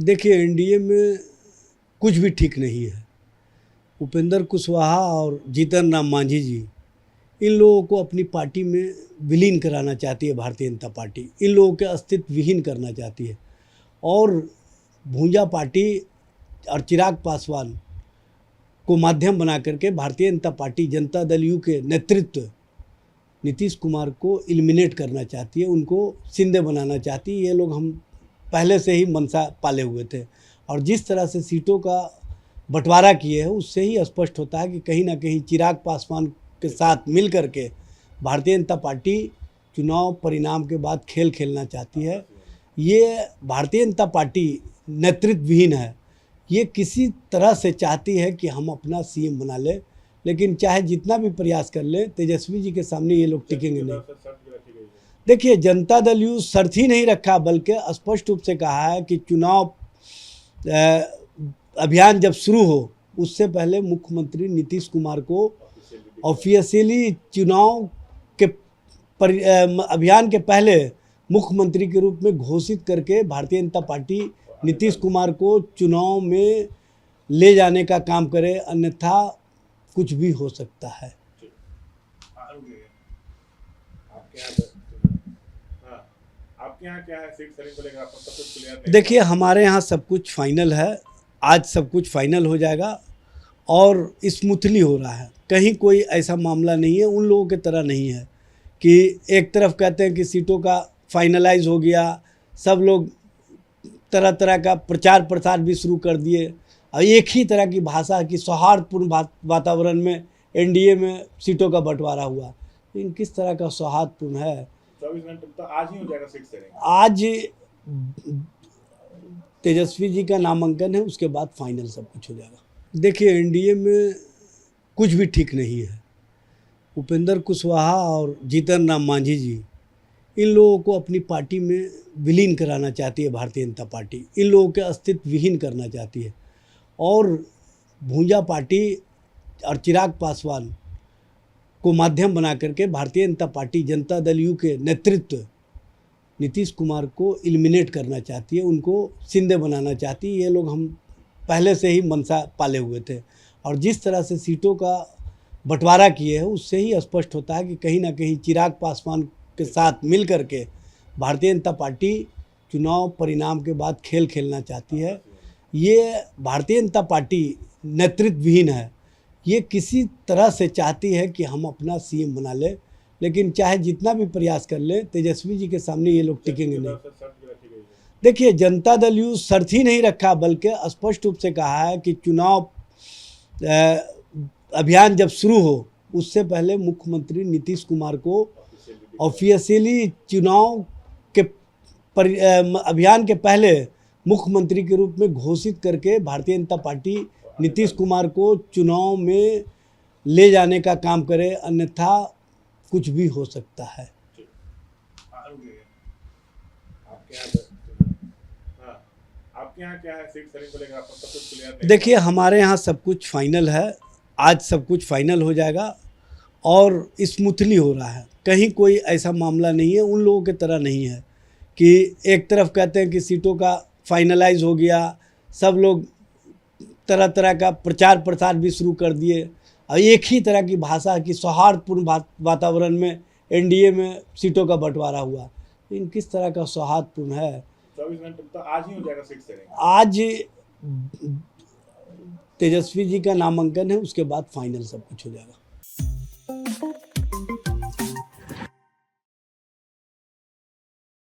देखिए, एनडीए में कुछ भी ठीक नहीं है। उपेंद्र कुशवाहा और जीतन राम मांझी जी इन लोगों को अपनी पार्टी में विलीन कराना चाहती है भारतीय जनता पार्टी। इन लोगों के अस्तित्व विहीन करना चाहती है और भूंजा पार्टी और चिराग पासवान को माध्यम बना करके भारतीय जनता पार्टी जनता दल यू के नेतृत्व नीतीश कुमार को एलिमिनेट करना चाहती है, उनको शिंदे बनाना चाहती है। ये लोग हम पहले से ही मनसा पाले हुए थे और जिस तरह से सीटों का बंटवारा किए हैं उससे ही स्पष्ट होता है कि कहीं ना कहीं चिराग पासवान के साथ मिल करके भारतीय जनता पार्टी चुनाव परिणाम के बाद खेल खेलना चाहती है। ये भारतीय जनता पार्टी नेतृत्व विहीन है। ये किसी तरह से चाहती है कि हम अपना सीएम बना ले, लेकिन चाहे जितना भी प्रयास कर ले तेजस्वी जी के सामने ये लोग टिकेंगे नहीं। देखिए, जनता दल यू शर्त ही नहीं रखा बल्कि स्पष्ट रूप से कहा है कि चुनाव अभियान जब शुरू हो उससे पहले मुख्यमंत्री नीतीश कुमार को ऑफिशियली चुनाव के अभियान के पहले मुख्यमंत्री के रूप में घोषित करके भारतीय जनता पार्टी नीतीश कुमार को चुनाव में ले जाने का काम करे, अन्यथा कुछ भी हो सकता है। आपके यहाँ क्या है सीट शेयरिंग को लेकर आप सब कुछ क्लियर नहीं? देखिए, हमारे यहाँ सब कुछ फाइनल है। आज सब कुछ फाइनल हो जाएगा और स्मूथली हो रहा है। कहीं कोई ऐसा मामला नहीं है, उन लोगों की तरह नहीं है कि एक तरफ कहते हैं कि सीटों का फाइनलाइज हो गया, सब लोग तरह तरह का प्रचार प्रसार भी शुरू कर दिए और एक ही तरह की भाषा की सौहार्दपूर्ण वातावरण में एनडीए में सीटों का बंटवारा हुआ। लेकिन किस तरह का सौहार्दपूर्ण है? 24 घंटे तो आज ही हो जाएगा सीट शेयरिंग। आज तेजस्वी जी का नामांकन है, उसके बाद फाइनल सब कुछ हो जाएगा। देखिए, एनडीए में कुछ भी ठीक नहीं है। उपेंद्र कुशवाहा और जीतन राम मांझी जी इन लोगों को अपनी पार्टी में विलीन कराना चाहती है भारतीय जनता पार्टी। इन लोगों के अस्तित्व विहीन करना चाहती है और भूंजा पार्टी और चिराग पासवान को माध्यम बना करके भारतीय जनता पार्टी जनता दल यू के नेतृत्व नीतीश कुमार को एलिमिनेट करना चाहती है, उनको शिंदे बनाना चाहती है। ये लोग हम पहले से ही मनसा पाले हुए थे और जिस तरह से सीटों का बंटवारा किए हैं उससे ही स्पष्ट होता है कि कहीं ना कहीं चिराग पासवान के साथ मिल करके भारतीय जनता पार्टी चुनाव परिणाम के बाद खेल खेलना चाहती है। ये भारतीय जनता पार्टी नेतृत्व विहीन है। ये किसी तरह से चाहती है कि हम अपना सीएम बना ले, लेकिन चाहे जितना भी प्रयास कर ले तेजस्वी जी के सामने ये लोग टिकेंगे नहीं। देखिए, जनता दल यू शर्त ही नहीं रखा बल्कि स्पष्ट रूप से कहा है कि चुनाव अभियान जब शुरू हो उससे पहले मुख्यमंत्री नीतीश कुमार को ऑफिशियली चुनाव के अभियान के पहले मुख्यमंत्री के रूप में घोषित करके भारतीय जनता पार्टी नीतीश कुमार को चुनाव में ले जाने का काम करे, अन्यथा कुछ भी हो सकता है। आपके यहाँ क्या है सीट शेयरिंग को लेकर आप सब कुछ क्लियर नहीं? देखिए, हमारे यहाँ सब कुछ फाइनल है। आज सब कुछ फाइनल हो जाएगा और स्मूथली हो रहा है। कहीं कोई ऐसा मामला नहीं है, उन लोगों की तरह नहीं है कि एक तरफ कहते हैं कि सीटों का फाइनलाइज हो गया, सब लोग तरह तरह का प्रचार प्रसार भी शुरू कर दिए और एक ही तरह की भाषा की सौहार्दपूर्ण वातावरण में एनडीए में सीटों का बंटवारा हुआ। लेकिन किस तरह का सौहार्दपूर्ण है? 24 घंटे तो आज ही हो जाएगा सीट शेयरिंग। आज तेजस्वी जी का नामांकन है, उसके बाद फाइनल सब कुछ हो जाएगा।